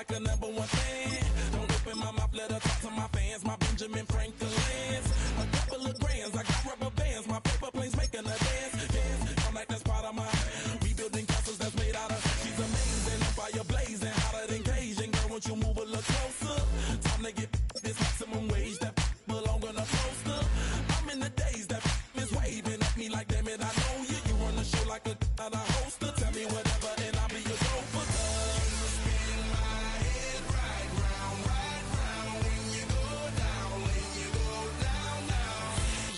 like a #1 fan. Don't open my mouth, let her talk to my fans. My Benjamin Franklin's. A couple of grands, I got rubber bands. My paper planes making a dance. I'm like that's part of my. We building castles that's made out of. She's amazing, fire blazing, hotter than Cajun. Girl, won't you move a little closer? Time to get this maximum wage that belong on a poster. I'm in the days that is waving at me like, damn it, I know you. You run the show like a hoster. Tell me whatever and I'll be your gopher. You spin my head right round when you go down, when you go down, down.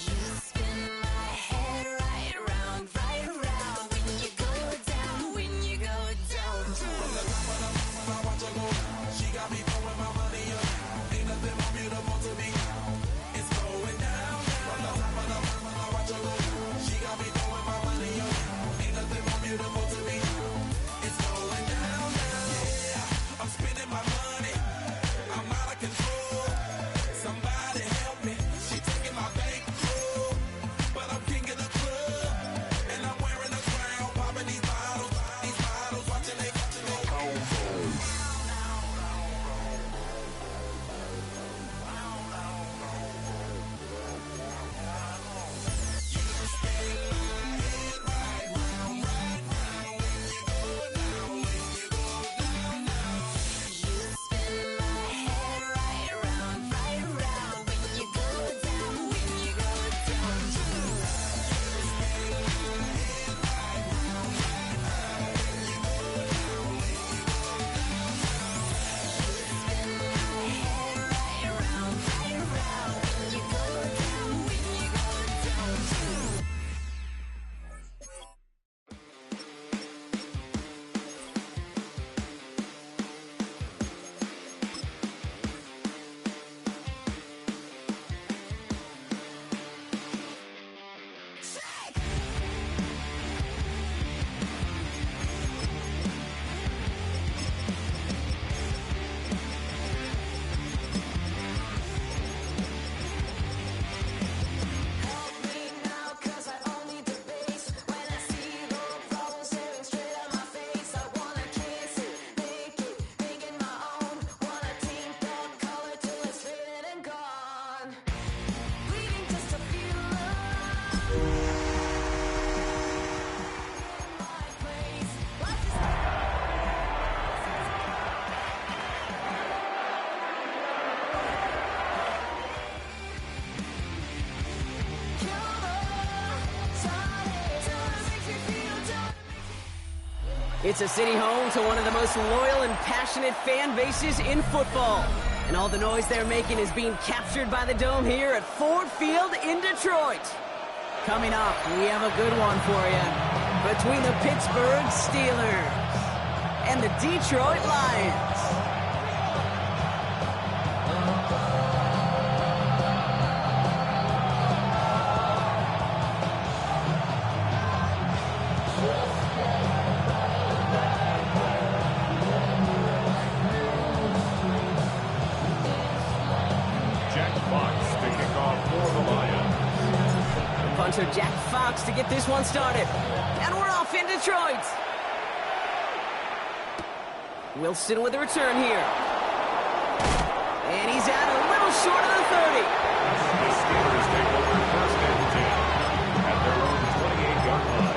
You spin my head right round when you go down, when you go down. From the top of the mountain, I watch her go down. She got me throwing my money around. Ain't nothing more beautiful to me. It's going down. From the top of the mountain, I watch her go down. She got me throwing my money around. Ain't nothing more beautiful to me. It's going down, yeah. I'm spending my money. I'm out of control. Somebody help me. She taking my bankroll, but I'm king of the club, and I'm wearing a crown, popping these bottles, watching they. It's a city home to one of the most loyal and passionate fan bases in football. And all the noise they're making is being captured by the Dome here at Ford Field in Detroit. Coming up, we have a good one for you. Between the Pittsburgh Steelers and the Detroit Lions. Jack Fox to get this one started. And we're off in Detroit. Wilson with the return here. And he's out a little short of the 30. The Steelers take over first and 10 at their own 28-yard line.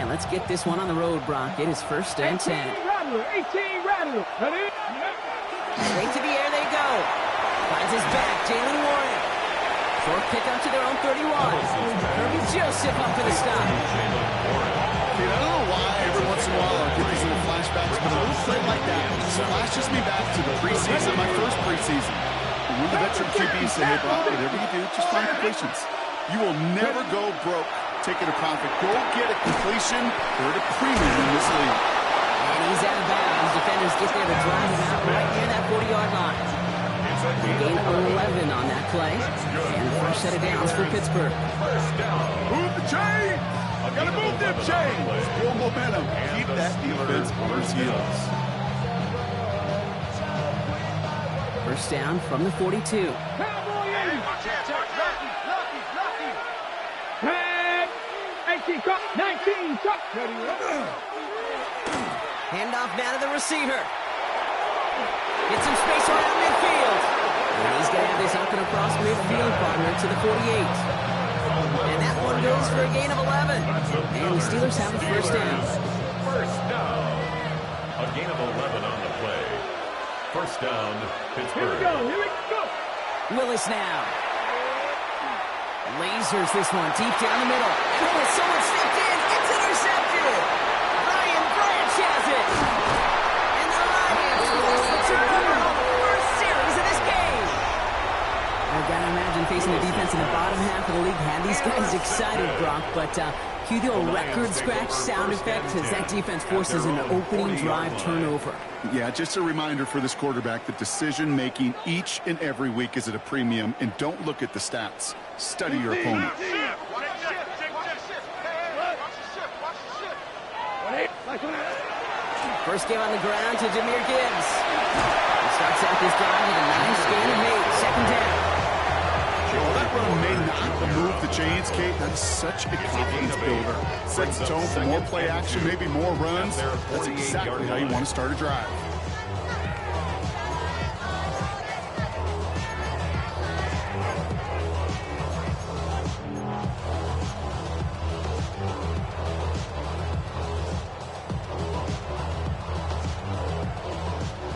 Let's get this one on the road, Brock. It is first and 10. 18 Rattler. Ready? Straight to the air they go. Finds his back, Jalen Warren. Short pickup to their own 31. Kirby Joseph up for the stop. I don't know why every once in a while I'll get these little flashbacks, but a little play like that flashes me back to the preseason, my first preseason. When the veteran QB said, hey, Brock, whatever you do, just find completions. You will never go broke taking a profit. Go get a completion or a premium in this league. And he's out of bounds. Defenders get there to drive him out right near that 40-yard line. Gain 11 on that play. And the first set of downs for Pittsburgh. First down. Move the chain. I gotta move them chains. Build momentum. Keep keep that defense on its heels. First down from the 42. Cowboy 80. 10, 18, cut, 19, cut. Handoff now to the receiver. Get some space around midfield. And he's going to have this up and across midfield, partner, to the 48. And that one goes for a gain of 11. And the Steelers have a first down. First down. A gain of 11 on the play. First down, Pittsburgh. Here we go. Willis now. Lasers this one deep down the middle. Oh, someone stepped in. It's intercepted. Ryan Branch has it. And the Lions force the turnover on the first series of this game. I've got to imagine facing the defense in the bottom half of the league had these guys excited, Brock. But cue the old record scratch sound effect as that defense forces an opening drive turnover. Yeah, just a reminder for this quarterback that decision-making each and every week is at a premium, and don't look at the stats. Study your opponent. First game on the ground to Jahmyr Gibbs. He starts out this drive with a nice gain of 8. Second down. Well, that run may not move the chains, Kate. That's such a confidence builder. Sets the tone for more play action, maybe more runs. That's exactly how you want to start a drive.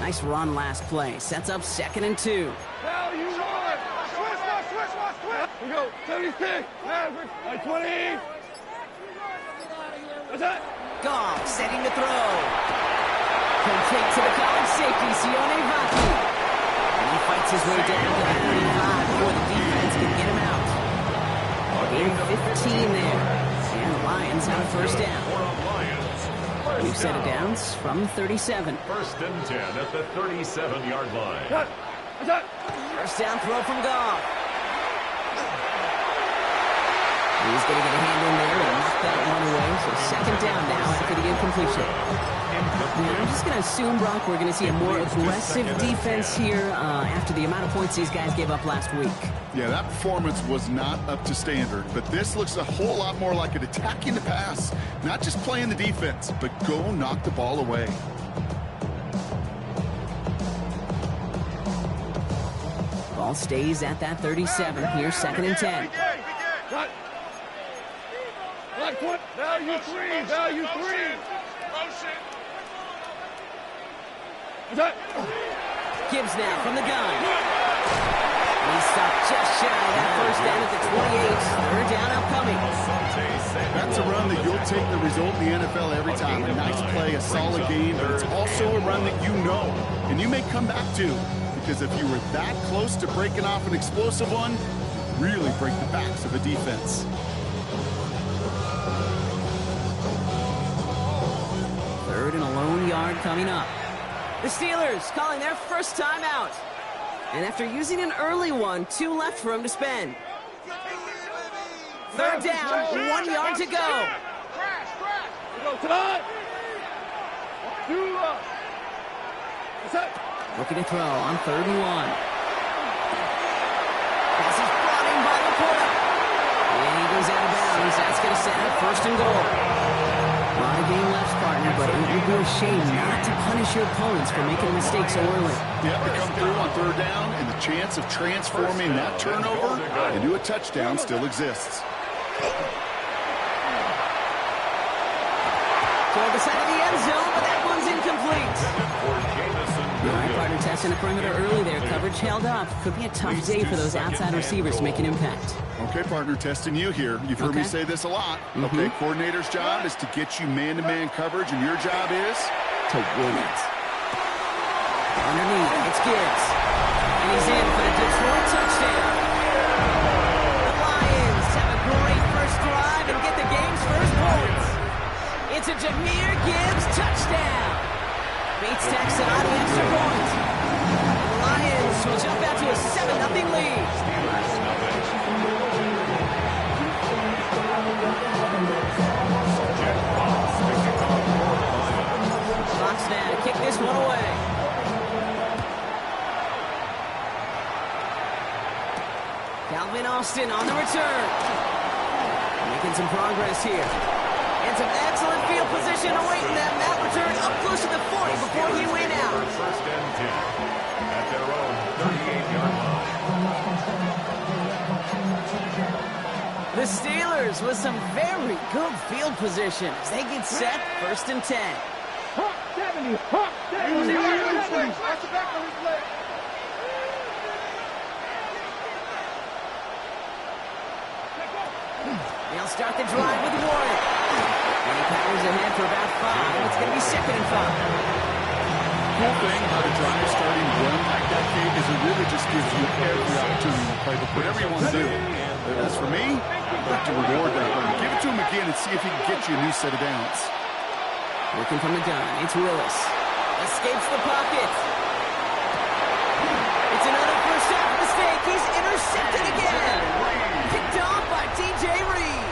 Nice run last play. Sets up 2nd and 2. Now you want. Switch. We go. 76. Like 20. What's that? Goff setting to throw. Complete to the college safety, Sione Vaki. And he fights his way down to the 35 before the defense can get him out. Gain 15 there. And the Lions have a first down. We've set it downs from 37. First and 10 at the 37-yard line. First down throw from Goff. He's going to get a hand in there and knock that one away. So second down now after the incompletion. I'm just going to assume, Brock, we're going to see a more aggressive defense here after the amount of points these guys gave up last week. Yeah, that performance was not up to standard, but this looks a whole lot more like it attacking the pass, not just playing the defense, but go knock the ball away. Ball stays at that 37. Here's 2nd and 10. Value three. Gibbs now from the gun. He stopped just shy of that first down at the 28. Third down upcoming. That's a run that you'll take the result in the NFL every time. A nice play, a solid game, but it's also a run that you know, and you may come back to, because if you were that close to breaking off an explosive one, you really break the backs of a defense. Third and a lone yard coming up. The Steelers calling their first time out. And after using an early one, 2 left for him to spend. Third down, 1 yard to go. Looking to throw on 3rd and 1. Pass is brought in by Laporta. And he goes out of bounds. That's going to set up 1st and goal. A lot of game left, partner, but it would be a shame not to punish your opponents for making a mistake so early. Yeah, to come through on 3rd down, and the chance of transforming that turnover into a touchdown still exists. Toward the side of the end zone, but that one's incomplete. All right, partner, testing the perimeter early there. Coverage held up. Could be a tough day for those outside receivers to make an impact. Okay, partner, testing you here. You've heard me say this a lot. Okay, coordinator's job is to get you man-to-man coverage, and your job is to win it. Underneath, it's Gibbs. And he's in for the Detroit touchdown. The Lions have a great first drive and get the game's first points. It's a Jahmyr Gibbs touchdown. Beats Texan on the extra point. And the Lions will jump out to a 7-0 lead. Preston on the return. Making some progress here. And some excellent field position awaiting them. That return up close to the 40 before he went out. First and 10 at their own 38-yard line. The Steelers with some very good field position as they get set. First and 10. Hawk 70. Hawk 70. Watch the back of his leg. They'll start the drive with Warren. And he powers ahead for about 5. It's going to be 2nd and 5. Cool thing about a drive starting run like that, Kate, is it really just gives you every opportunity to play whatever you want to do. As for me, I'd like to reward that run. Give it to him again and see if he can get you a new set of downs. Working from the gun. It's Willis. Escapes the pocket. It's another first half mistake. He's intercepted again. Picked off by TJ Reed.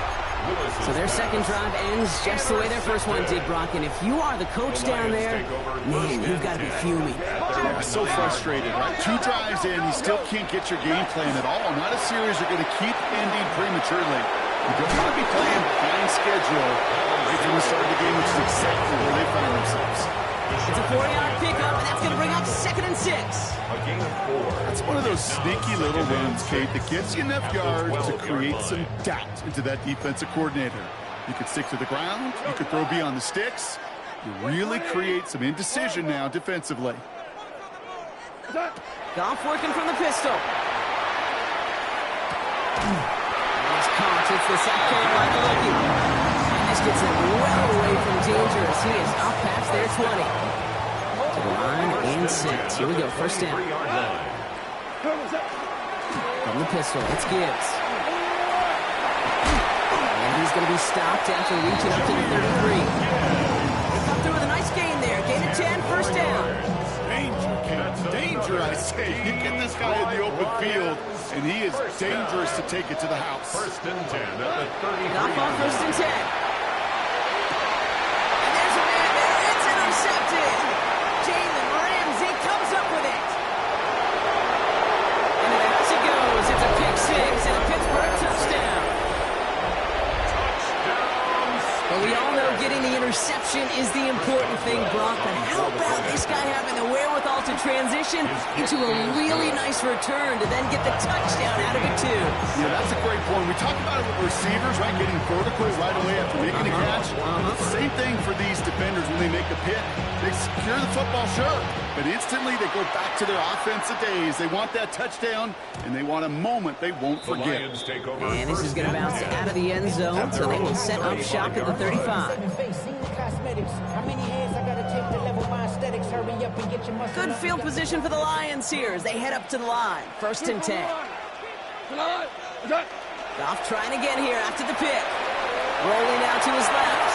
So their second drive ends just the way their first one did, Brock. And if you are the coach down there, man, you've got to be fuming. Yeah, so frustrated, right? 2 drives in, you still can't get your game plan at all. Not a series you're going to keep ending prematurely. You don't want to be playing behind schedule right from the start of the game, which is exactly where they find themselves. It's a 4-yard pickup, and that's going to bring up 2nd and 6. A gain of 4. That's one of those sneaky little runs, Kate, that gets you enough yards to create some doubt into that defensive coordinator. You could stick to the ground, you could throw beyond the sticks. You really create some indecision now defensively. Goff working from the pistol. Nice caught. It's the South Carolina rookie. And this gets him well away from danger as he is up past their 20. To the line and set. Here we go. First down. 3-yard line. From the pistol, it's Gibbs. And he's going to be stopped after reaching up to the 33. They come through with a nice gain there. Gain of 10, first down. Danger, Kate. Danger, I say. You get this guy in the open field, and he is dangerous to take it to the house. First and 10 at the 33. Goff on first and 10. And there's a man there. It's intercepted. Jalen Ramsey comes up with it. And the house it goes. It's a pick 6 and a Pittsburgh touchdown. But we all know getting the interception is the important thing, Brock. But how about this guy having the wherewithal to transition into a really nice return to then get the touchdown out of it, too? Yeah, that's a great point. We talk about it with receivers, right, getting vertical right away after making a catch. Same thing for these defenders when they make a pick. They secure the football, sure, but instantly they go back to their offensive days. They want that touchdown, and they want a moment they won't The forget. Lions take over. And this is going to bounce out of the end zone, so they will set up shop at the 35. Good field position for the Lions here as they head up to the line. First and 10. Goff trying again here after the pick. Rolling out to his left.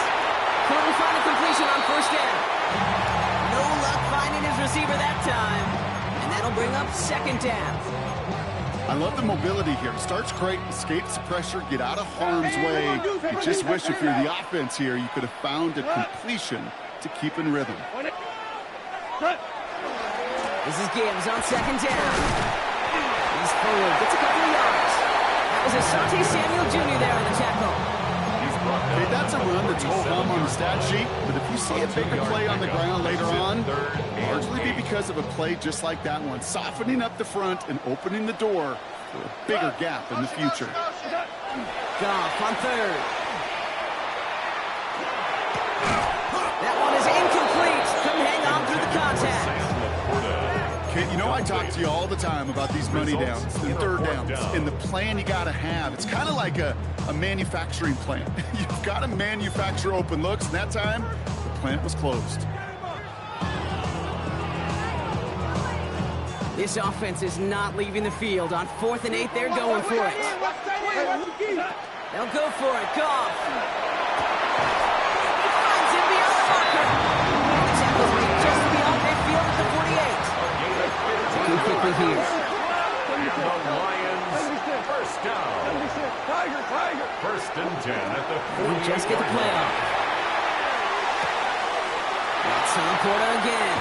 Couldn't find a completion on first down. No luck finding his receiver that time. And that'll bring up 2nd down. I love the mobility here. Starts great, escapes pressure, get out of harm's way. You just wish if you're the offense here, you could have found a completion to keep in rhythm. This is Gibbs on 2nd down. He's forward, gets a couple of yards. That was Asante Samuel Jr. there on the tackle. Okay, that's a run that's whole hum on the stat sheet, but if you see a bigger play on the ground later on, largely be because of a play just like that one, softening up the front and opening the door for a bigger gap in the future. Goff on 3rd. That one is incomplete. Couldn't hang on through the contact. Kid, you know I talk to you all the time about these money downs and 3rd downs and the plan you got to have. It's kind of like a manufacturing plant. You've got to manufacture open looks, and that time, the plant was closed. This offense is not leaving the field. On 4th and 8, they're going for it. They'll go for it. Goff. He finds him beyond the marker. And the tackle's made just beyond midfield at the 48. Too quickly here. The Lions, first down. First and 10 at the 40. We just get the play off. That's Laporta again.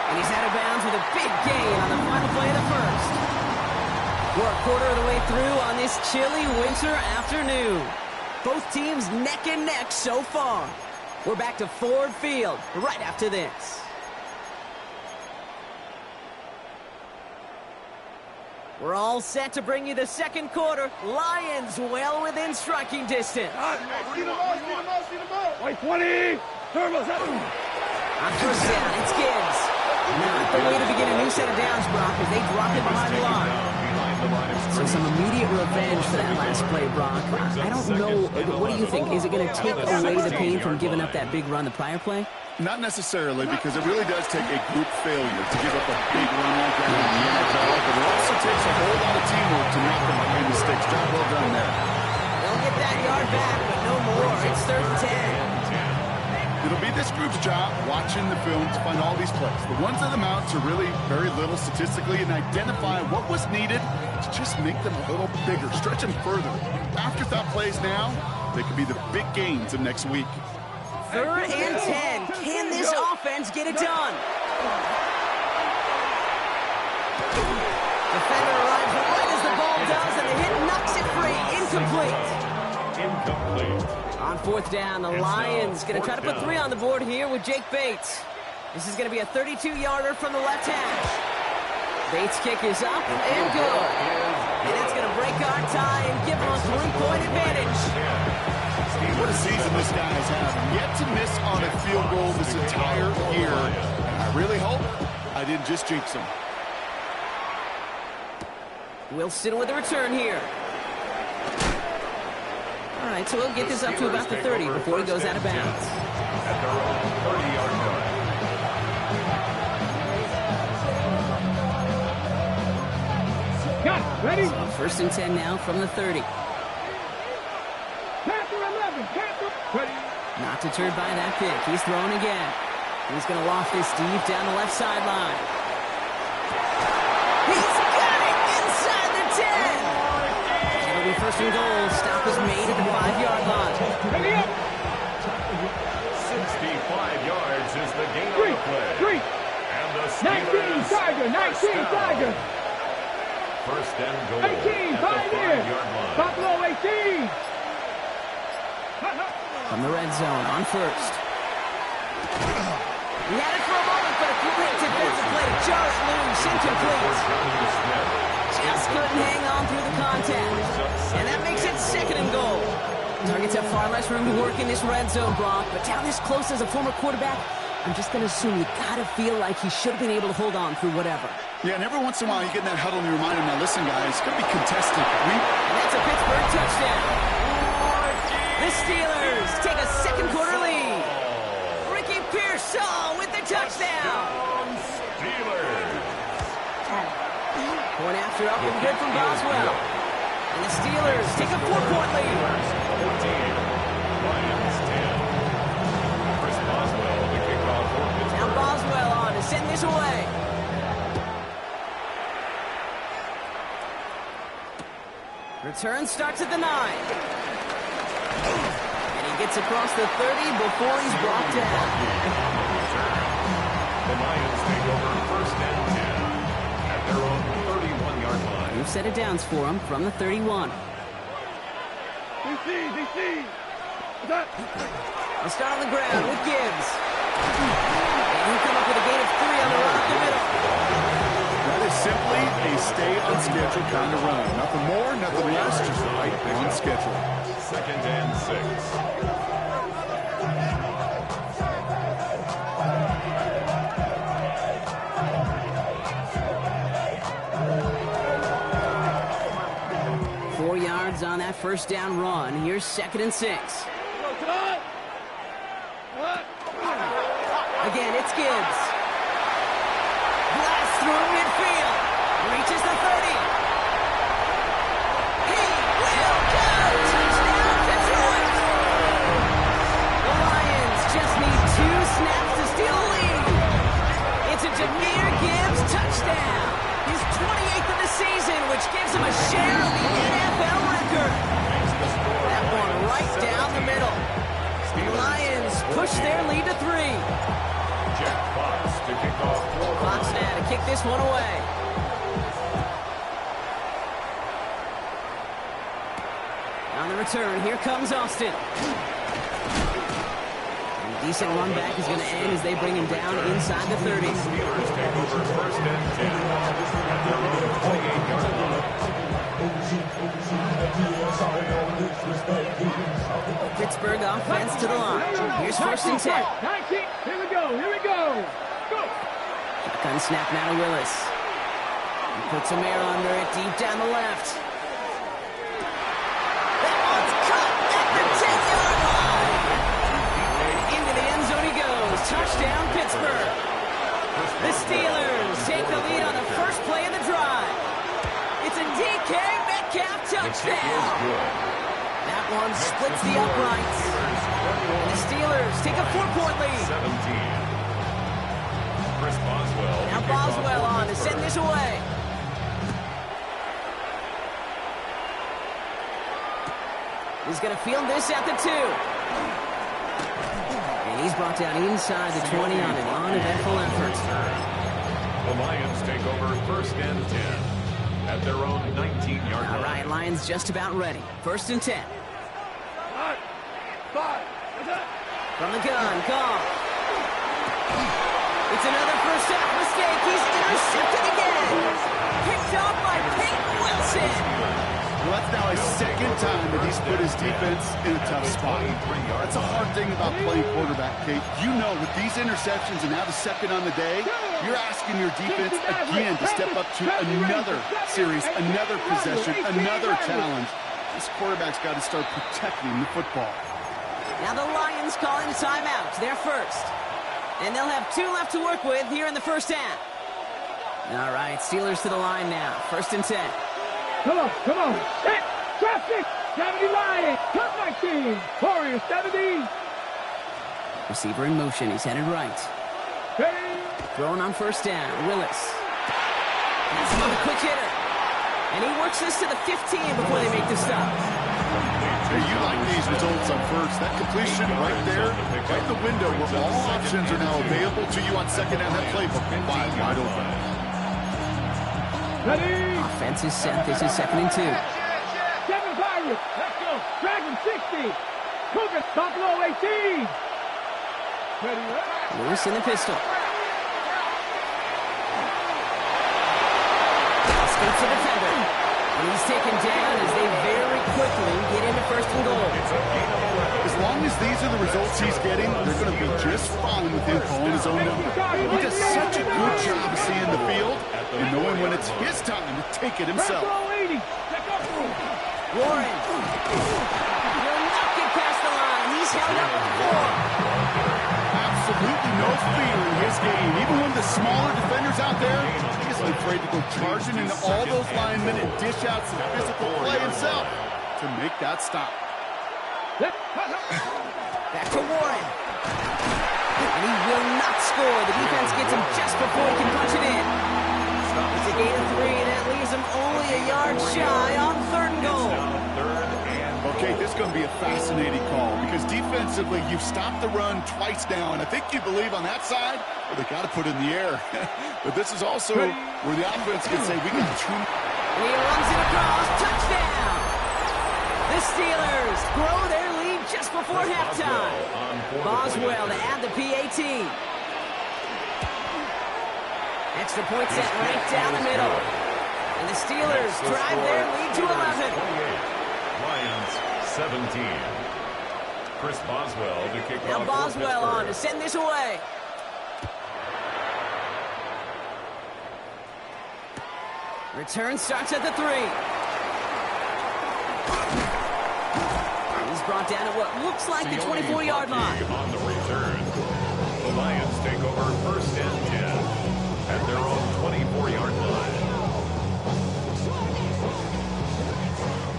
And he's out of bounds with a big gain on the final play of the first. We're a quarter of the way through on this chilly winter afternoon. Both teams neck and neck so far. We're back to Ford Field right after this. We're all set to bring you the second quarter. Lions well within striking distance. See the ball. Wait, 20. Turbos up. On first down, it's Gibbs. Not the way to begin a new set of downs, Brock, as they drop it behind the line. So some immediate revenge for that last play, Brock. I don't know, what do you think? Is it going to take away the pain from giving up that big run the prior play? Not necessarily, because it really does take a group failure to give up a big run like that in the NFL, but it also takes a whole lot of teamwork to make them make mistakes. Job well done there. They'll get that yard back, but no more. It's 3rd and 10. It'll be this group's job watching the film to find all these plays. The ones that amount to really very little statistically and identify what was needed to just make them a little bigger, stretch them further. Afterthought plays now, they could be the big gains of next week. 3rd and 10. Can this offense get it done? Defender arrives right as the ball does, and the hit knocks it free. Incomplete. On 4th down, the Lions going to try to put 3 on the board here with Jake Bates. This is going to be a 32-yarder from the left hash. Bates' kick is up and good. And that's going to break our tie and give them a 3-point advantage. What a season this guy has had. Yet to miss on a field goal this entire year. And I really hope I didn't just jinx him. Wilson with a return here. All right, so we'll get this up to about the 30 before he goes out of bounds. At their own 30-yard line. Got it. Ready? So 1st and 10 now from the 30. Panther 11. Panther. Ready? Not deterred by that pick. He's throwing again. He's going to loft this deep down the left sideline. He's got it inside the 10. It'll be 1st and goal. Stop is made at the 5-yard line. Ready up. 65 yards is the gain on the play. 3. And the 19 Steelers Tiger. 19 Tiger. 1st and goal 18. at the 5-year. 5-yard line. Buffalo 18. From the red zone on 1st. He had it for a moment, but a quick defensive play just loose, incomplete. Just couldn't hang on through the contact. And that makes it 2nd and goal. Targets have far less room to work in this red zone, Brock, but down this close as a former quarterback, I'm just going to assume you got to feel like he should have been able to hold on through whatever. Yeah, and every once in a while you get in that huddle and you remind him, now listen guys, it's going to be contested. And that's a Pittsburgh touchdown. The Steelers take a 2nd quarter lead. Ricky Pearsall with the touchdown. Steelers. Point after up and good from Boswell. And the Steelers take a 4-point lead. 14. Lions 10. Chris Boswell, the kickoff for Pittsburgh. Now Boswell on to send this away. Return starts at the 9. And he gets across the 30 before he's brought down. The Lions take over 1st and 10 at their own 31-yard line. New set of downs for him from the 31. DC. They start on the ground with Gibbs. And he'll come up with a gain of 3 on the run up the middle. That is simply a stay on schedule kind of run. Nothing more, nothing less, just right on schedule. 2nd and 6. On that 1st down run. Here's 2nd and 6. Again, it's Gibbs. Blast through midfield. Reaches the 30. He will go. Touchdown, Detroit. The Lions just need 2 snaps to steal a lead. It's a Jahmyr Gibbs touchdown. His 28th of the season, which gives him a share of the NFL record. That one right down the middle. The Lions push their lead to 3. Jack Fox to kick off. Fox now to kick this one away. return. Here comes Austin. A decent run back is going to end as they bring him down inside the 30. Steelers take over first and 10 at their own 28-yard line. Pittsburgh offense to the line. Here's first and 10. 19. Here we go. Here we go. Go. Shotgun snap now to Willis. He puts some air under it deep down the left. That one's cut at the 10-yard line. Into the end zone he goes. Touchdown, Pittsburgh. The Steelers take the lead on the first play of the drive. It's a DK Metcalf touchdown. That one splits the uprights. And the Steelers take a 4-point lead. 17. Chris Boswell. Now Boswell on to send this away. He's going to field this at the 2. And he's brought down inside the 20 on an uneventful effort. The Lions take over first and 10 at their own 19-yard line. All right, Lions just about ready. First and 10. 5. From the gun, Goff. It's another first half mistake. He's intercepted again. Picked off by Peyton Wilson. Well, that's now his second time that he's put his defense in a tough spot. That's a hard thing about playing quarterback, Kate. You know, with these interceptions and now the second on the day, you're asking your defense again to step up to another series, another possession, another challenge. This quarterback's got to start protecting the football. Now the Lions calling a timeout. They're first. And they'll have 2 left to work with here in the first half. All right, Steelers to the line now. First and 10. Come on, come on. Hit. Traffic. 70 Lions. Cut 19. Warriors 70. Receiver in motion. He's headed right. Hey. Throwing on first down. Willis. That's another quick hitter. And he works this to the 15 before they make the stop. Hey, you like these results up first. That completion right there, right in the window where all options are now available to you on second down. That playbook wide open. Ready. Offense is set. This is second and 2. 7 Pirates. Let's go. Dragon 60. Cougar. Buffalo 18. Ready. Lewis in the pistol. Escapes the defender. And he's taken down as they very quickly get into first and goal. As long as these are the results he's getting, they're going to be just fine with him calling his own number. He does such a good job of seeing the field and knowing when it's his time to take it himself. Warren. Will not get past the line. He's held up with 4. Absolutely no fear in his game. Even when the smaller defenders out there, he isn't afraid to go charging into all those linemen and dish out some physical play himself to make that stop. Back to Warren. And he will not score. The defense gets him just before he can punch it in. It's a gain of 3. That leaves him only a yard shy on third and goal. Okay, this is going to be a fascinating call because defensively, you've stopped the run twice now, and I think you believe on that side, well, they got to put it in the air. But this is also where the offense can say, we got 2. And he runs it across. Touchdown! The Steelers grow their lead just before halftime. Boswell to add the PAT. Extra point set right down the middle. And the Steelers drive their lead to 11. Lions 17. Chris Boswell to kick off. Now Boswell on to send this away. Return starts at the 3. He's brought down at what looks like the 24-yard line. On the return, the Lions take over first and 10 at their own 24-yard line.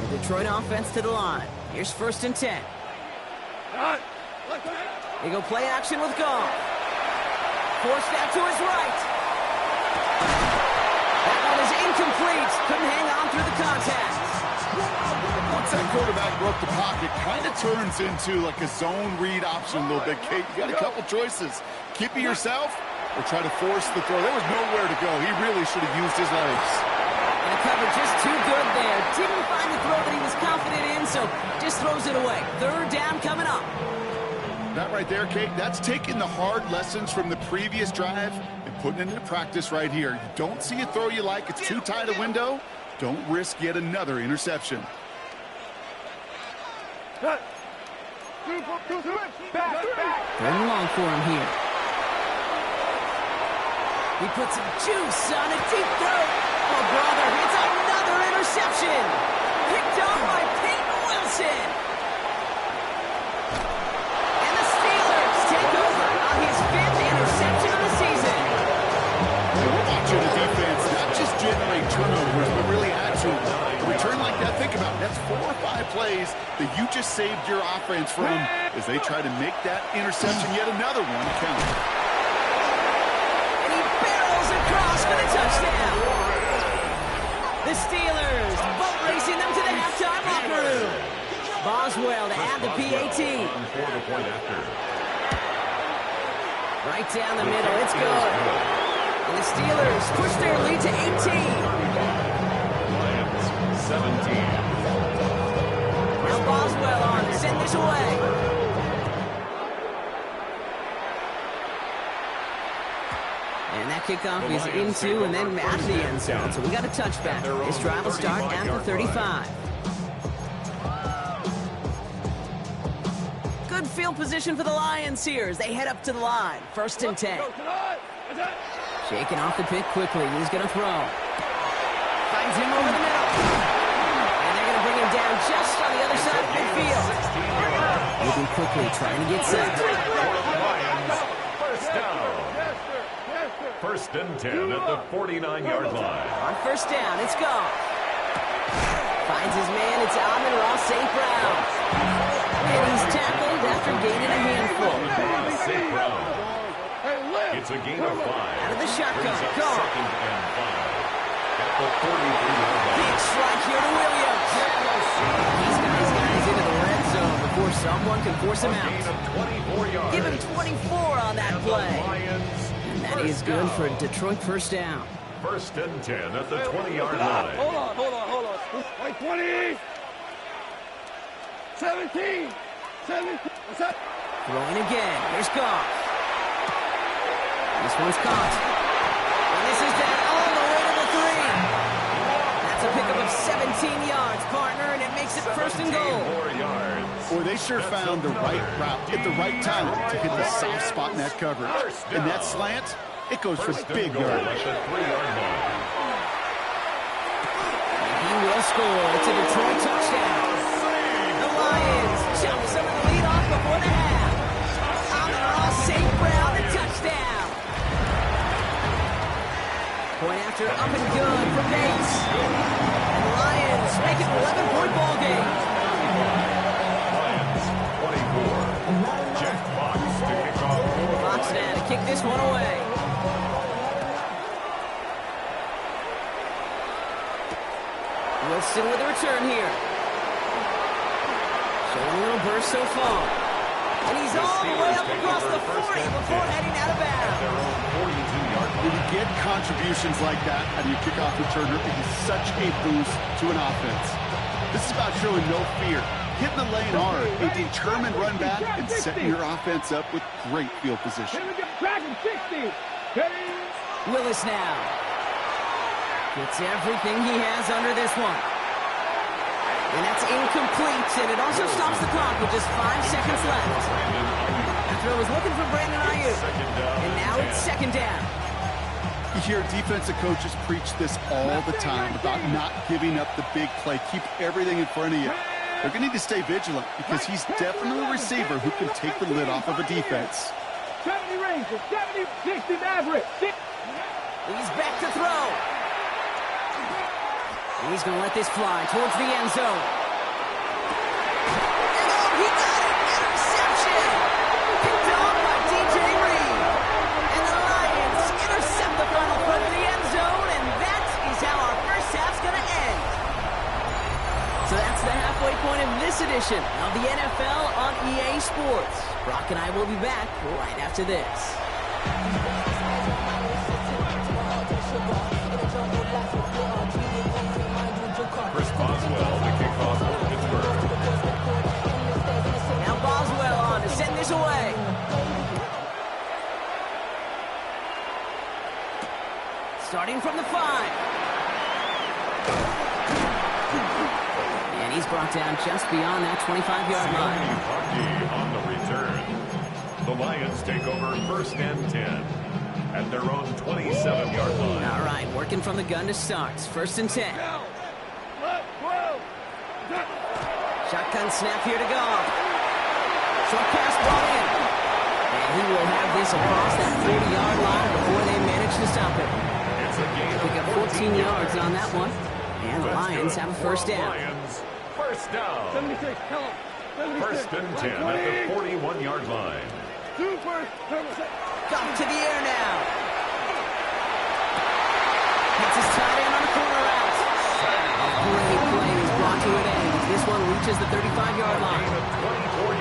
The Detroit offense to the line. Here's first and 10. They go play action with Goff. Forced out to his right. That one is incomplete. Couldn't hang on through the contact. Once that quarterback broke the pocket, kind of turns into like a zone read option a little bit, Kate. You got a couple choices. Keep it yourself or try to force the throw. There was nowhere to go. He really should have used his legs. And a the cover just too good there. Didn't find the throw that he was confident in, so just throws it away. Third down coming up. That right there, Kate, that's taking the hard lessons from the previous drive and putting it into practice right here. You don't see a throw you like, it's too tight a window. Don't risk yet another interception. Third and long for him here. He puts some juice on a deep throw. Oh, brother, it's another interception. Picked off by Peyton Wilson. And the Steelers take over on his 5th interception of the season. We're watching the defense not just generate turnovers, but really add to them. A return like that, think about it, that's 4 or 5 plays that you just saved your offense from as they try to make that interception yet another one count. And he barrels across for the touchdown. The Steelers boat racing them to the halftime locker room. Boswell to add the PAT. Right down the middle, it's good. And the Steelers push their lead to 18. Lions 17. Now Boswell on to send this away. And that kickoff is into and then out of the end zone. So we got a touchback. This drive will start at the 35. Good field position for the Lions here as they head up to the line. 1st and 10. Shaking off the pick quickly. He's going to throw. Finds him over the middle. And they're going to bring him down just on the other side of midfield. Moving quickly, trying to get set. First down. 1st and 10 at the 49-yard line. On 1st down, it's gone. Finds his man, it's Amon-Ra St. Brown. And he's tackled after gaining a handful. St. Brown. It's a gain of 5. Out of the shotgun, Brings up gone. 2nd and 5. At the 43-yard line. Big strike here to Williams. These guys into the red zone before someone can force him Gain out. of 24 yards. Give him 24 on that And the play. Lions That is good for a Detroit 1st down. 1st and 10 at the 20-yard line. Hold on. Right, 20. 17. What's that? Throwing again. Here's Goff. This one's caught. And this is down all the way to the 3. That's a pickup of 17 yards, partner, and it makes it 1st and goal. 4 yards. Boy, they sure found the right route at the right time to hit the soft spot in that coverage. And that slant, it goes for 1st big and goal at yardage. the 3-yard line. And he will score. It's a Detroit touchdown. The Lions chop some of the lead off before the half. Amon-Ra St. Brown, the touchdown. Point after up and good for Bates. And the Lions make it an 11-point ball game. Lions 24. Jack Fox to kick off. Fox now to kick this one away. Wilson with a return here. Showing a little burst so far. And he's all the way up across the 40 before heading out of bounds. Their own 42-yard When you get contributions like that out of your kickoff returner, it is such a boost to an offense. This is about showing no fear, hitting the lane hard, a determined run back, and setting your offense up with great field position. Here we go. Dragon 60. Willis now. Gets everything he has under this one. And that's incomplete, and it also stops the clock with just 5 seconds left. After I was looking for Brandon Ayuk. And now it's 2nd down. You hear defensive coaches preach this all the time about not giving up the big play. Keep everything in front of you. They're going to need to stay vigilant because he's definitely a receiver who can take the lid off of a defense. 70 Rangers. 70, 60 Maverick. He's back to throw. And he's going to let this fly towards the end zone. And oh, he got it! Interception! Picked off by DJ Reed. And the Lions intercept the final throw to the end zone, and that is how our first half's going to end. So that's the halfway point of this edition of the NFL on EA Sports. Brock and I will be back right after this. Starting from the 5. And he's brought down just beyond that 25-yard line. On the return. The Lions take over 1st and 10 at their own 27-yard line. All right, working from the gun to start. 1st and 10. Shotgun snap here to go. Short pass ball in. And he will have this across that 40-yard line before they manage to stop it. Pick up 14 yards on that one. And the Lions have a 1st down. Lions, 1st down. 76, tell him. 1st and 10 at the 41-yard line. Got to the air now. Gets his tight end on the corner route. Great play is brought to an end. This one reaches the 35-yard line.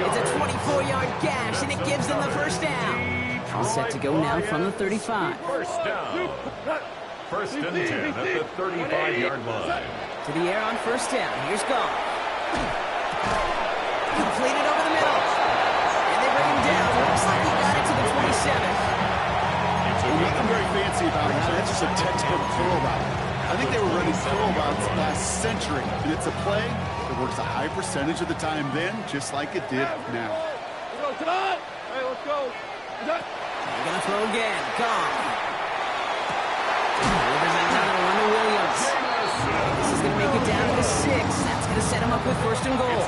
It's a 24-yard gash, and it gives them the 1st down. All set to go now from the 35. 1st down. 1st and 10 at the 35-yard line. To the air on 1st down. Here's Goff. Completed over the middle. And they bring him down. Looks like he got it to the 27. Nothing very fancy about that. That's just a textbook throw route. I think they were running throw routes last century. And it's a play that works a high percentage of the time then, just like it did now. Let's go, Todd. Hey, let's go. They're going to throw again. Goff. Delivers another one to Williams. This is going to make it down to the 6. That's going to set him up with 1st and goal.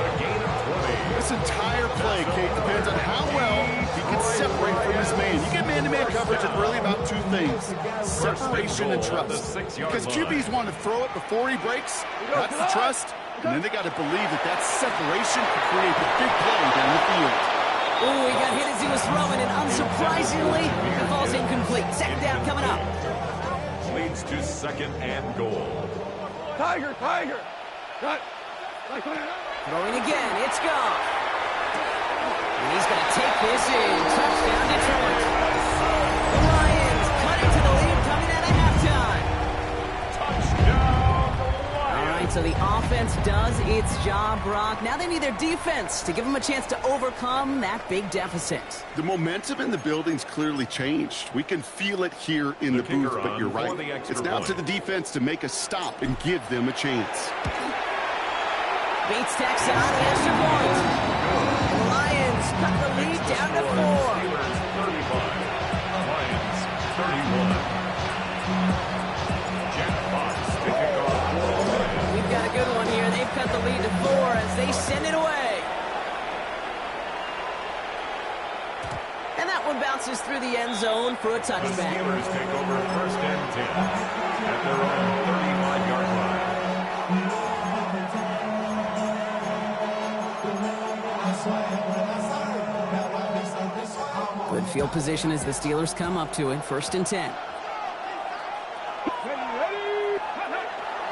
This entire play, Kate, depends on how well he can separate from his man. You get man-to-man coverage, it's really about 2 things: separation and trust. Because QBs want to throw it before he breaks. That's the trust. And then they got to believe that that separation can create the big play down the field. Ooh, he got hit as he was throwing, and unsurprisingly, the ball's incomplete. 2nd down coming up. Leads to 2nd and goal. Tiger. Cut. Throwing again, it's Goff. And he's going to take this in. Touchdown, Detroit. The Lions cut into the lead coming out of halftime. Touchdown, All right, so the offense does its job, Brock. Now they need their defense to give them a chance to overcome that big deficit. The momentum in the building's clearly changed. We can feel it here in the booth, but you're right. It's now to the defense to make a stop and give them a chance. Bates tacks on the extra point. And the Lions cut the lead down to 4. Steelers 35. Lions 31. Jack Fox to kick off. We've got a good one here. They've cut the lead to 4 as they send it away. And that one bounces through the end zone for a The touchback. Steelers take over 1st and 10 at their own 35-yard line. Good field position as the Steelers come up to it. 1st and 10.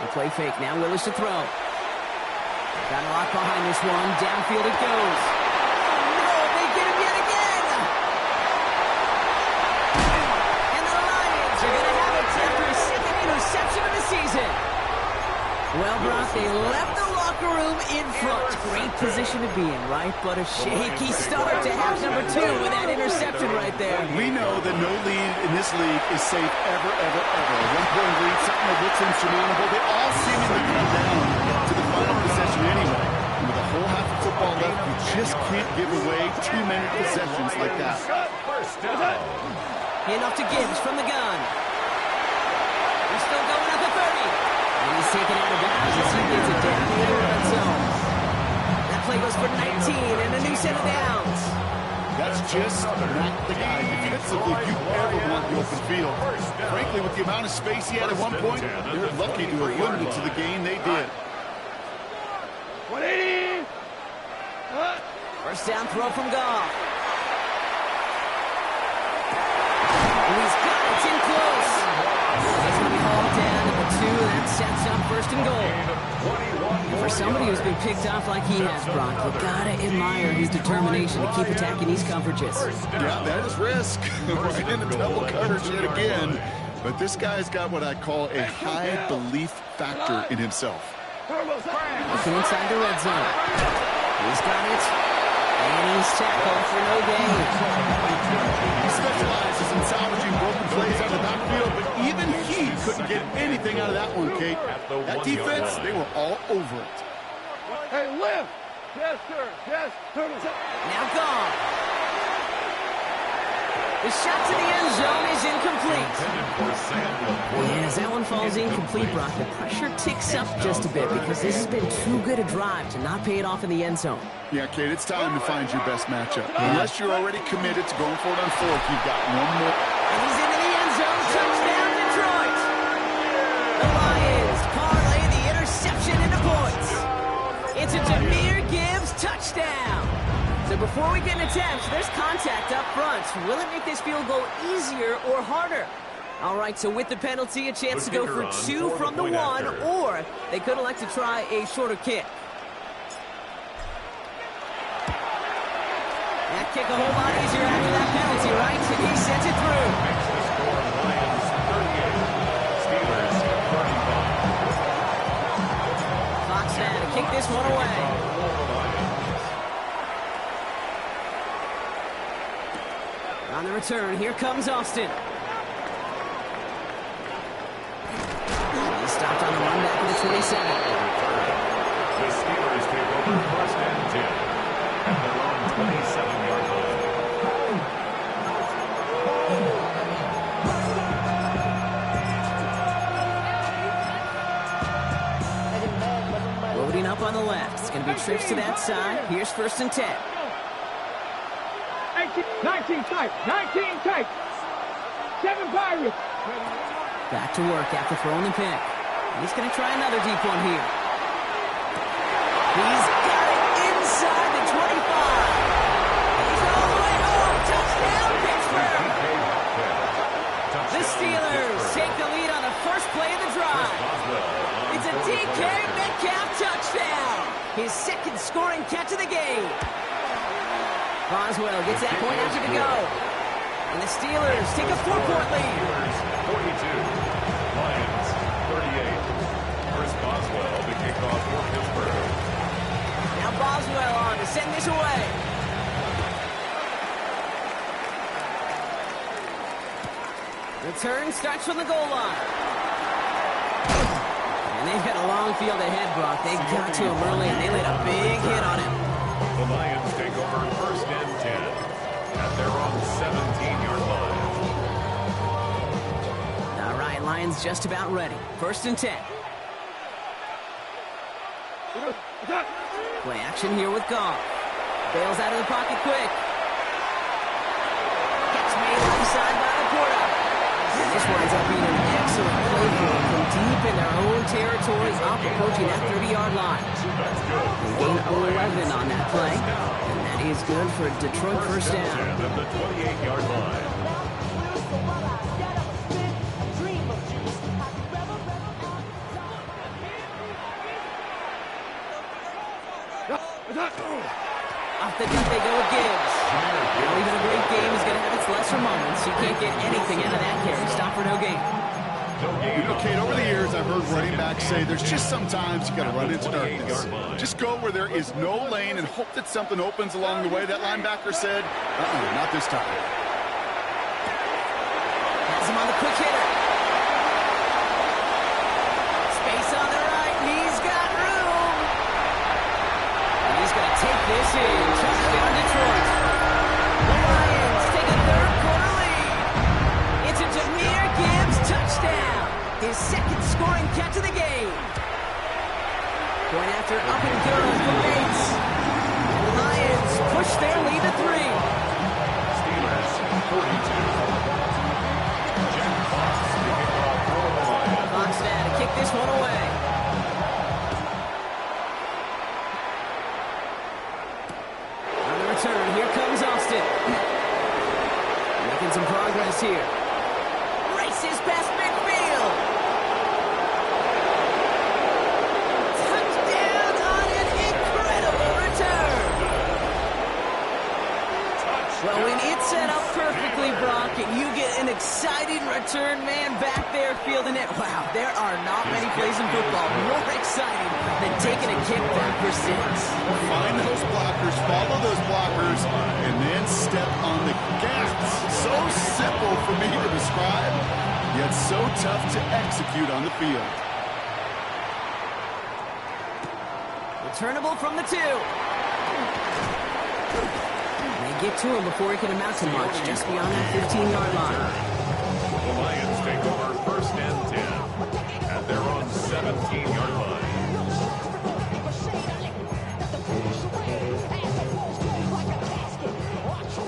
The play fake. Now Willis to throw. Got a lot behind this one. Downfield it goes. No, they get him yet again. And the Lions are going to have it after a 2nd interception of the season. Well, Brock, they left the locker room in front. Great position to be in, right? But a shaky start to half number 2 with that interception right there. We know that no lead in this league is safe ever, ever, ever. A 1-point lead, something that looks insurmountable. They all seemingly come down to the final possession anyway. And with a whole half of football left, you just can't give away too many possessions like that. 1st down. Handoff to Gibbs from the gun. He's still going at the 30. And he's taken out of bounds as he gets it down near the red zone. That play goes for 19 and a new set of downs. That's just not the guy defensively you ever want the open field. Frankly, with the amount of space he had at one point, they're lucky to have limited to the game they did. 180. 1st down throw from Goff. And he's got it. It's in close. He's going to be hauled down at the 2. That sets up 1st and goal. And for somebody who's been picked off like he has, Brock, you gotta admire his determination to keep attacking these coverages. Yeah, that is risk. Right in the double coverage yet again. But this guy's got what I call a high belief factor in himself. Looking inside the red zone. He's got it. And he's tackled for no gain. He specializes in salvaging broken plays out of the backfield, but even he couldn't get anything out of that one, Kate. That defense, they were all over it. Hey, lift. Yes, sir. Yes, sir. Now gone. The shot to the end zone is incomplete. And as that one falls incomplete, Brock, the pressure ticks up just a bit because this has been too good a drive to not pay it off in the end zone. Yeah, Kate, it's time to find your best matchup. Unless you're already committed to going for it on fourth, you've got one more. And he's into the end zone. Touchdown, Detroit. The Lions parlay the interception into points. It's a Jahmyr Gibbs touchdown. So before we get an attempt, there's contact up front. Will it make this field goal easier or harder? All right, so with the penalty, a chance to go for two from the one, or they could elect to try a shorter kick. That kick a whole lot easier after that penalty, right? And he sends it through. Fox had to kick this one away. On the return, here comes Austin. He stopped on the run back to the 27. The Steelers take over first and 10 at their own 27-yard line. Loading up on the left. It's going to be trips to that side. Here's first and 10. 19 tight. 19 tight. 7 Pirates. Back to work after throwing the pick. He's going to try another deep one here. He's got it inside the 25. He's all the way home. Touchdown, Pittsburgh. The Steelers take the lead on the first play of the drive. It's a DK Metcalf touchdown. His second scoring catch of the game. Boswell gets that point after to go. And the Steelers take a 4-point lead. 42, Lions 38. Chris Boswell to kick off for Pittsburgh. Now Boswell on to send this away. Return starts from the goal line. And they've got a long field ahead, Brock. They got to him early, and they laid a big hit on him. The Lions take over first and 10 at their own 17-yard line. All right, Lions just about ready. First and 10. Play action here with Goff. Bails out of the pocket quick. Gets made left side by Laporta. And this winds up being an excellent play for them from deep in their own territory, up approaching that 30-yard line. They gain 11 on that play, and that is good for Detroit first down. At the 28-yard line. Off the gut they go with Gibbs. Now even a great game is going to have its lesser moments. You can't get anything out of that carry. Stop for no gain. You know, Kate, over the years, I've heard running backs say there's just sometimes you got to run into darkness. Just go where there is no lane and hope that something opens along the way. That linebacker said, not this time. Has him on the quick hitter. Space on the right, and he's got room. And he's going to take this in. Touchdown, Detroit. The Lions take a third-quarter lead. It's a Jahmyr Gibbs touchdown. His second scoring catch of the game. Going after up and good for Bates. The Lions push their lead to 3. Steelers 42. Jack Fox to kick off for the Lions. Fox now to kick this one away. On the return, here comes Austin. Making some progress here. Races past midfield. Touchdown on an incredible return. Well, when it's set up perfectly, Brock, and you get an exciting return man back there fielding it, wow, there are not many plays in football more exciting than taking a kick back for 6. Find those blockers, follow those blockers, and then step on the gas. So simple for me to describe, yet that's so tough to execute on the field. Returnable from the 2. They get to him before he can amount to much, just beyond that 15-yard line. The Lions take over 1st and 10 at their own 17-yard line.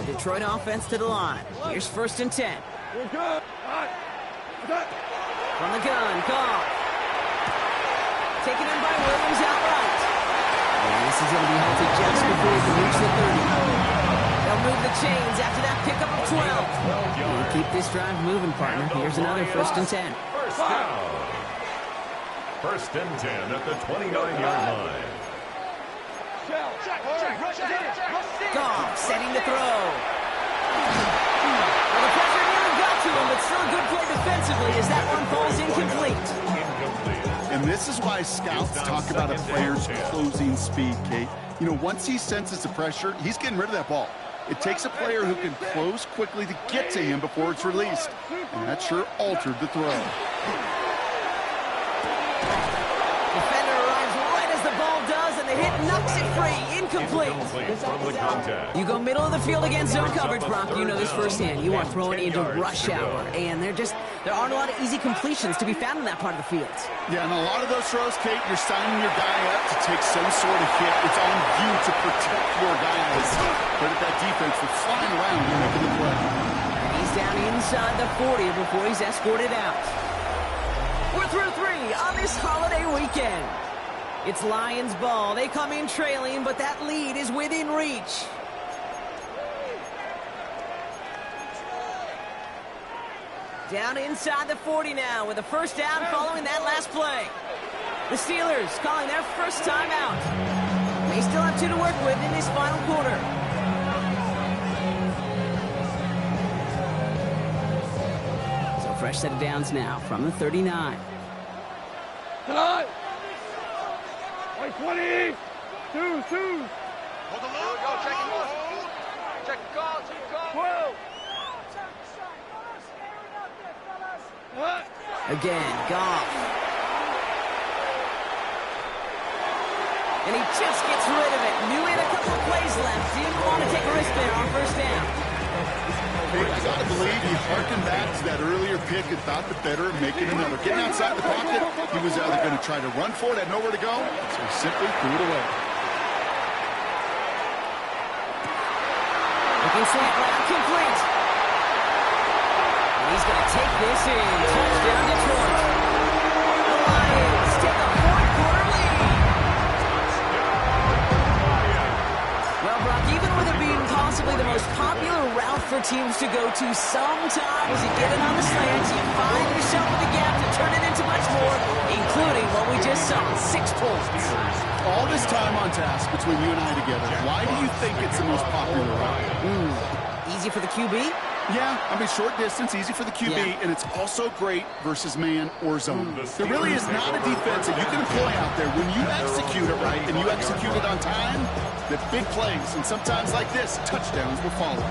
The Detroit offense to the line. Here's 1st and 10. We're good. From the gun, Goff. Taken in by Williams outright. And this is going to be halted just before he can reach the 30. They'll move the chains after that pickup of 12. We'll keep this drive moving, partner. Here's another 1st and 10. First down. 1st and 10 at the 29-yard line. Goff setting to throw. Well, the pressure nearly got to him, but still a good play defensively as that one falls incomplete. And this is why scouts talk about a player's closing speed, Kate. You know, once he senses the pressure, he's getting rid of that ball. It takes a player who can close quickly to get to him before it's released. And that sure altered the throw. Defender arrives right as the ball does, and the hit knocks it free. Incomplete. From the contact. You go middle of the field against zone coverage, Brock. You know this firsthand. You are throwing into rush hour, and there aren't a lot of easy completions to be found in that part of the field. Yeah, and a lot of those throws, Kate, you're signing your guy up to take some sort of hit. It's on you to protect your guys. Credit that defense for flying around and making the play. And he's down inside the 40 before he's escorted out. We're through 3 on this holiday weekend. It's Lions ball. They come in trailing, but that lead is within reach. Down inside the 40 now with a 1st down following that last play. The Steelers calling their first timeout. They still have 2 to work with in this final quarter. So fresh set of downs now from the 39. Tonight. 20. 2. Hold the loop. Go, check it out. Check it out. 12. Again, Goff. And he just gets rid of it. Knew he had a couple of plays left. Didn't want to take a risk there on 1st down. I gotta believe he harkened back to that earlier pick and thought the better of making another. Getting outside the pocket, he was either going to try to run for it, had nowhere to go, so he simply threw it away. Looking slant route complete. And he's going to take this in. Touchdown Detroit. The Lions take a 4th-quarter lead. Well, Brock, even with it being possibly the most popular route for teams to go to, sometimes you get it on the slants, you find yourself with a gap to turn it into much more, including what we just saw, 6 points. All this time on task between you and I together, why do you think it's the most popular route? Easy for the QB? Yeah, I mean, short distance, easy for the QB, and it's also great versus man or zone. There really is not a defense that you can employ out there. When you execute it right and you execute it on time, the big plays, and sometimes like this, touchdowns will follow.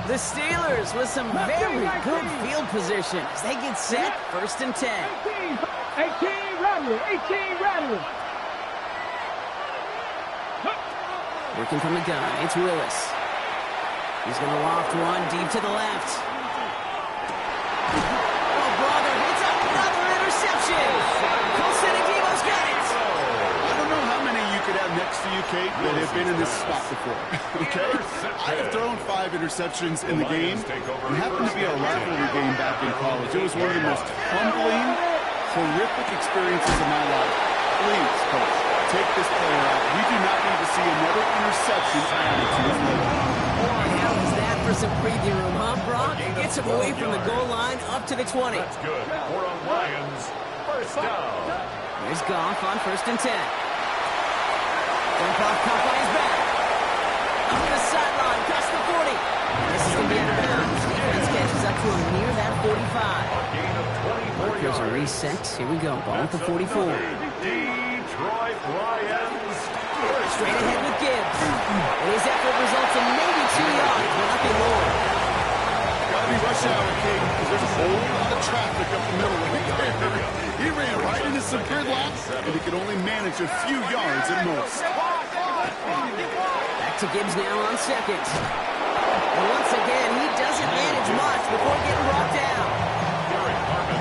The Steelers with some very good field position as they get set, 1st and 10. 18 Rattler. 18 Rattler. Working from the gun, it's Willis. He's going to loft one deep to the left. Oh, brother, it's another interception. Colson and Devo's got it. I don't know how many you could have next to you, Kate, that have been in this spot before. Okay? I have thrown 5 interceptions in the game. It happened to be a rivalry game back in college. It was one of the most humbling, horrific experiences of my life. Please, coach, take this player out. We do not need to see another interception added to his load. Boy, how is that for some breathing room, huh, Brock? Gets him away from the goal line up to the 20. That's good. For on Lions, 1st down. Here's Goff on 1st and 10. Jump off, caught by his back. Up to the sideline, past the 40. This is going to be out of bounds. Defense catches up to him near that 45. Gain of 24 Here's a yards. reset. Here we go. Ball at the 44. Detroit Lions. Straight ahead with Gibbs. And his effort results in maybe 2 yards, but nothing more. shower, King, because there's a whole lot of traffic up the middle right there. He ran right into some gridlock, and he could only manage a few yards at most. Back to Gibbs now on second. And once again, he doesn't manage much before getting brought down.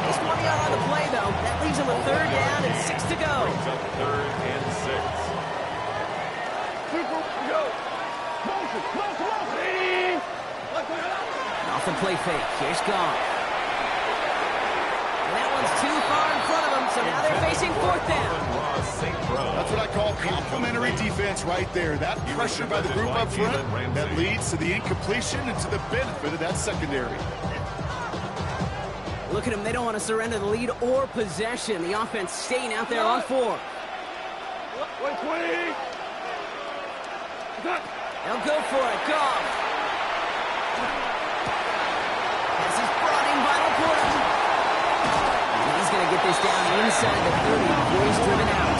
Just 1 yard on the play, though. That leaves him a third down and 6 to go. Brings up third and 6. Off the play fake. Here's Goff. And that one's too far in front of him, so now they're facing fourth down. That's what I call complementary defense right there. That pressure by the group up front, that leads to the incompletion and to the benefit of that secondary. Look at them. They don't want to surrender the lead or possession. The offense staying out there on 4. They'll go for it. Goff. Pass is brought in by Laporta. And he's going to get this down inside the 30 before he's driven out.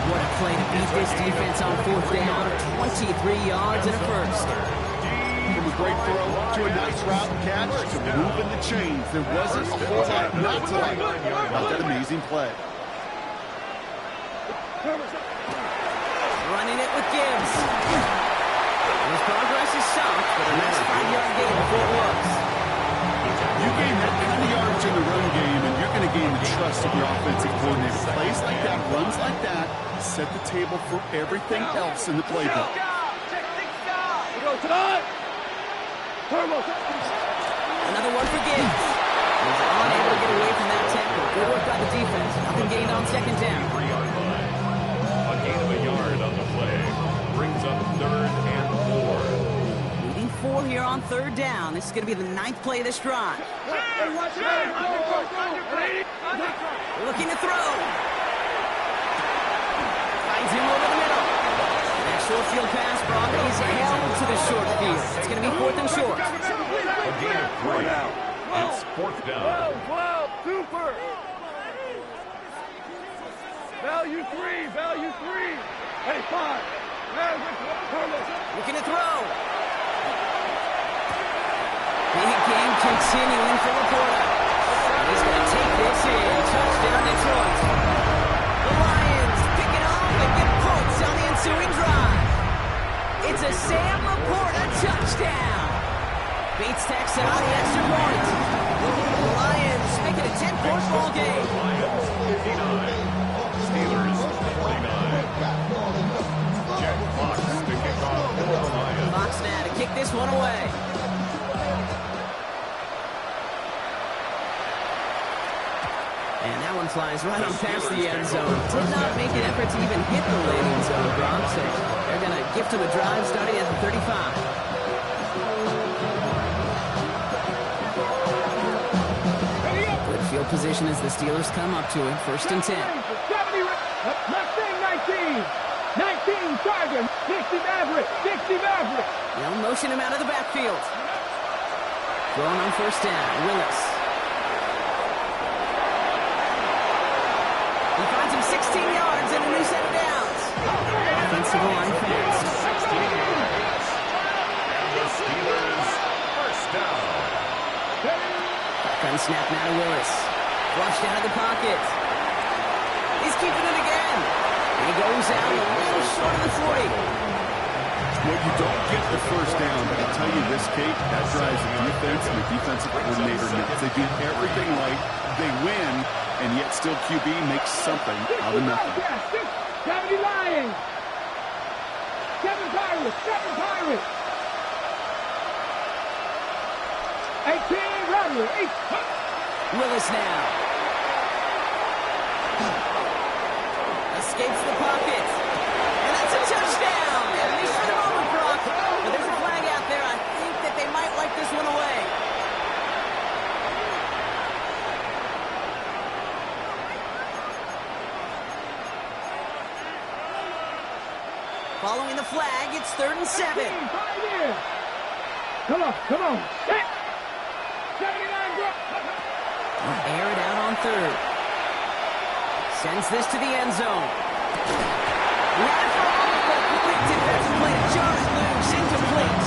What a play to beat this defense on fourth down. 23 yards and a first. From a great throw to a nice route and catch to moving the chains. There wasn't a whole lot not to like about that amazing play. Running it with Gibbs. His progress is stopped for the next 5-yard gain before it was. You gain that kind of yardage in the run game, and you're going to gain the trust of your offensive coordinator. Plays like that, runs like that, set the table for everything else in the playbook. Another one for Gibbs. He's unable to get away from that tackle. Good work by the defense. Nothing gained on second down. 3-yard line. A gain of a yard on the play. Brings up third and 4. Leading 4 here on third down. This is going to be the 9th play of this drive. Looking to throw. Finds him over the middle. That short field pass brought is held to the short field. It's going to be 4th and short. A gain of 3. It's 4th down. Super. Value 3. Hey, 5. Looking to throw. Big game continuing for Laporta. He's going to take this in. Touchdown Detroit. The Lions pick it off and get points on the ensuing drive. It's a Sam Laporta touchdown. Beats Texan on the extra point. The Lions make it a 10-point ball game. Lions 59. Steelers 49. Jack Fox to kick off for the Lions. Fox now to kick this one away. And that one flies right on past the end zone. Did not make an effort to even hit the landing zone, Brock. So they're going to gift him a drive starting at the 35. Good field position as the Steelers come up to it. 1st and 10. 70, left thing, 19. 19, Tiger. 60 Maverick. 60 Maverick. They'll motion him out of the backfield. Throwing on 1st down. Willis. He finds him 16 yards and a new set of downs. Offensive line fast. 16 yards. And the Steelers first down. Gun snap now to Willis. Flushed out of the pocket. He's keeping it again. He goes out a little short of the 40. Well, you don't get the first down, but I'll tell you this, Kate, that drives the defense and the defensive coordinator nuts. They do everything right. They win, and yet still QB makes something out of nothing. 70 Lions. 7 Pirates. 7 Pirates. 18 Rattler. Willis now. Escapes the pocket. And that's a touchdown. At least for the moment, Brock. But there's a flag out there. I think that they might wipe this one away. Following the flag, it's 3rd and 7. Come on. 79 drop. Air it out on 3rd. Sends this to the end zone. Lateral off the quick defensive play to Josh Loose, incomplete.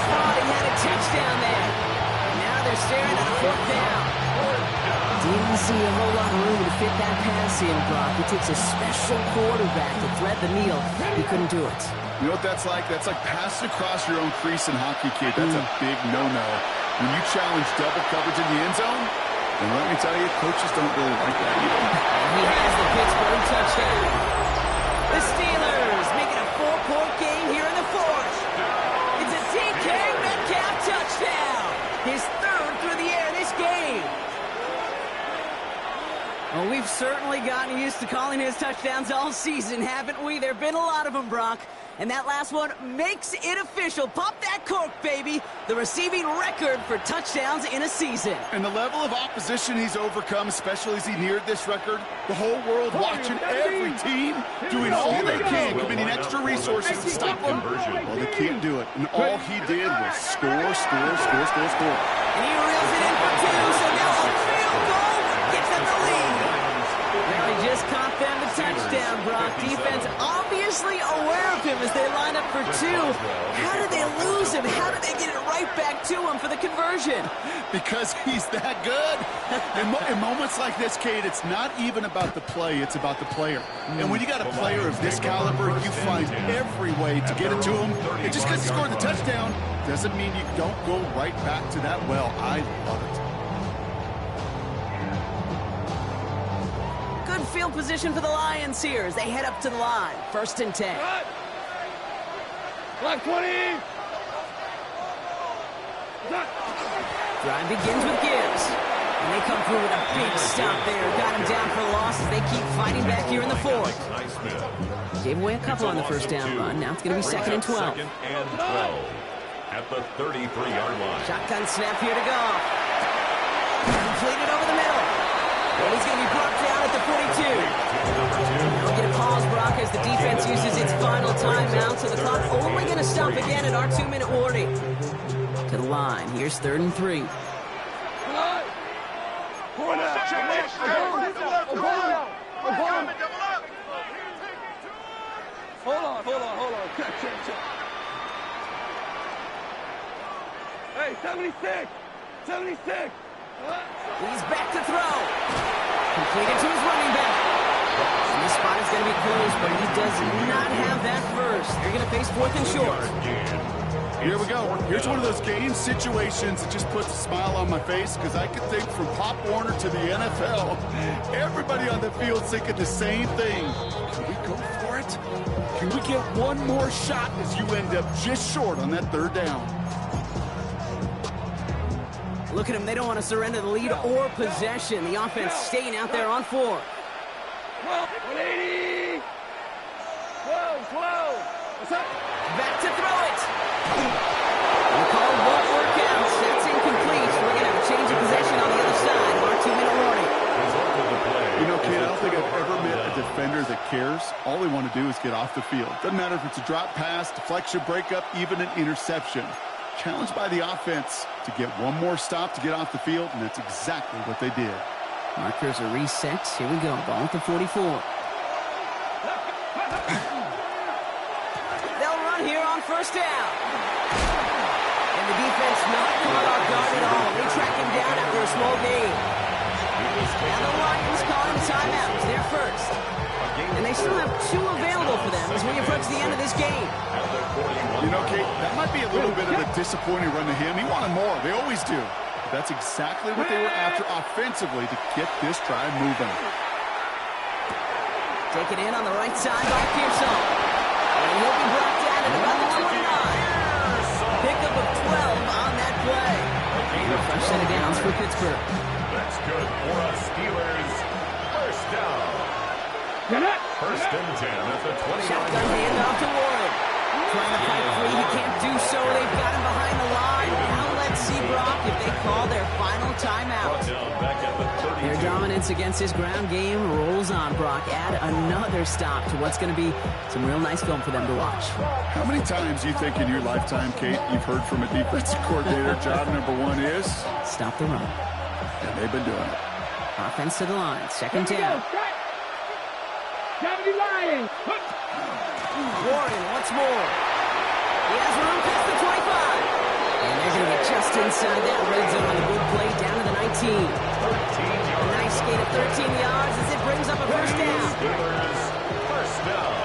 Thought he had a touchdown there. see a whole lot of room to fit that pass in, Brock. It takes a special quarterback to thread the needle. He couldn't do it. You know what that's like? That's like passing across your own crease in hockey, kid. That's a big no-no. When you challenge double coverage in the end zone, and let me tell you, coaches don't really like that either. He has the Pittsburgh touchdown. The Steelers make it a 4-point game here in the fourth. It's a DK Metcalf touchdown. His third through the air this game. Well, we've certainly gotten used to calling his touchdowns all season, haven't we? There have been a lot of them, Brock. And that last one makes it official. Pop that cork, baby. The receiving record for touchdowns in a season. And the level of opposition he's overcome, especially as he neared this record, the whole world watching, every team doing all they can, committing extra resources to stop him. Well, they can't do it. And all he did was score. And he reels it in for two, so now a field goal gets them the lead. Well, he just caught them the touchdown, Brock. Defense obviously aware of him as they line up for two. How did they lose him? How did they get it right back to him for the conversion? Because he's that good. In moments like this, Kate, it's not even about the play, it's about the player. And when you got a player of this caliber, you find every way to get it to him. And just because he scored the touchdown doesn't mean you don't go right back to that well. I love it. Good field position for the Lions here as they head up to the line. 1st and 10. Black 20. Drive begins with Gibbs. And they come through with a big stop there. Got him down for a loss as they keep fighting back here in the fourth. Gave away a couple on the first down run. Now it's going to be 2nd and 12. 2nd and 12 at the 33-yard line. Shotgun snap here to go. Completed over the middle. And he's going to be brought down at the 42. We'll get a pause, Brock, as the defense uses its final timeout. So the clock only going to stop again at our 2-minute warning. To the line. Here's 3rd and 3. Hold on. Check. Hey, 76. He's back to throw. Completed to his running back. And this spot is going to be closed, but he does not have that first. They're going to face 4th and short. Here we go. Here's one of those game situations that just puts a smile on my face because I can think from Pop Warner to the NFL, everybody on the field's thinking the same thing. Can we go for it? Can we get one more shot as you end up just short on that 3rd down? Look at them. They don't want to surrender the lead or possession. The offense staying out there on 4. 180. 12. What's up? Back to throw it. The call won't work out. That's incomplete. We're going to have a change of possession on the other side. Our 2-minute warning. You know, kid, I don't think I've ever met a defender that cares. All they want to do is get off the field. Doesn't matter if it's a drop pass, deflection, breakup, even an interception. Challenged by the offense to get one more stop to get off the field, and that's exactly what they did. Markers are reset. Here we go. Ball at the 44. They'll run here on 1st down. And the defense not caught off guard at all. They track him down after a small gain. Now the Lions call him timeout. They're first. And they still have 2 available for them as we approach the end of this game. You know, Kate, that might be a little bit of a disappointing run to him. He wanted more. They always do. That's exactly what they were after offensively to get this drive moving. Take it in on the right side by Pearson. And he'll be brought down at about the 29. Pickup of 12 on that play. And a fresh set of downs for Pittsburgh. That's good for us Steelers. 1st down. 1st and 10 at the 29. Shotgun handoff to Warren. Trying to fight free. He can't do so. They've got him behind the line. Now let's see, Brock, if they call their final timeout. Their dominance against his ground game rolls on, Brock. Add another stop to what's going to be some real nice film for them to watch. How many times do you think in your lifetime, Kate, you've heard from a defensive coordinator, job number 1 is? Stop the run. And they've been doing it. Offense to the line. 2nd down. 70 Lions. Warren once more. He has room past the 25. And they're going to get just inside that red zone on the good play down to the 19. 13 yards. Nice gain of 13 yards as it brings up a first down. Steelers, first down.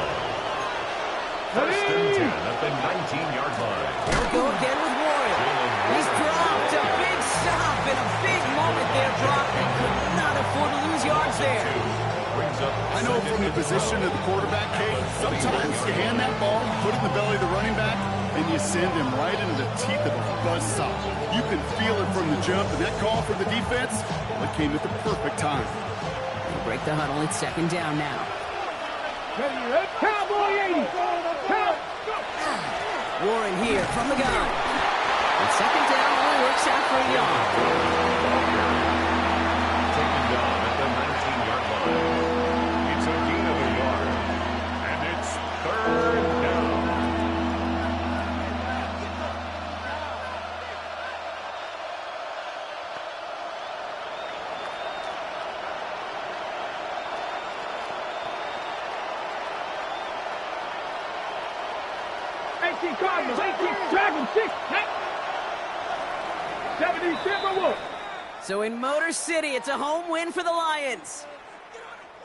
First and 10 at the 19-yard line. Here we go again with Warren. He's dropped a big stop and a big moment there, Brock. They could not afford to lose yards there. I know from the position of the quarterback, Kate, sometimes you hand that ball, put it in the belly of the running back, and you send him right into the teeth of a buzzsaw. You can feel it from the jump, and that call for the defense, well, it came at the perfect time. They break the huddle. It's second down now. Cowboy 80. Warren here from the gun. And second down only works out for a yard. Taken down at the 19-yard line. It's a gain of a yard. And it's third down. Cardinals, 18 Dragons, 6, 70 Timberwolves. So in Motor City, it's a home win for the Lions.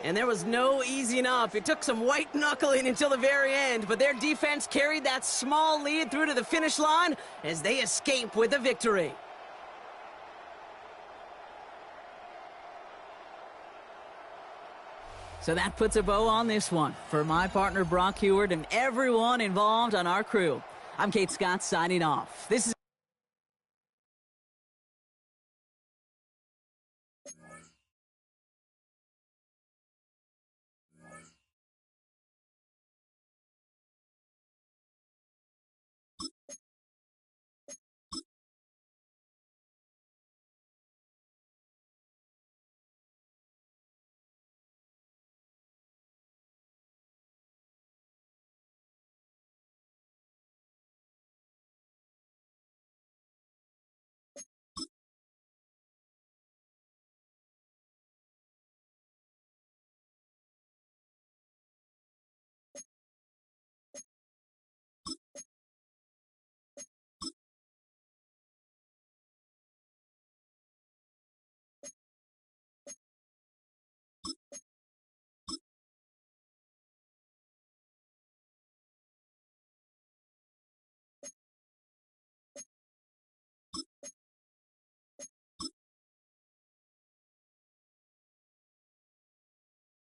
And there was no easing up. It took some white knuckling until the very end, but their defense carried that small lead through to the finish line as they escape with a victory. So that puts a bow on this one. For my partner Brock Heward and everyone involved on our crew, I'm Kate Scott signing off. This is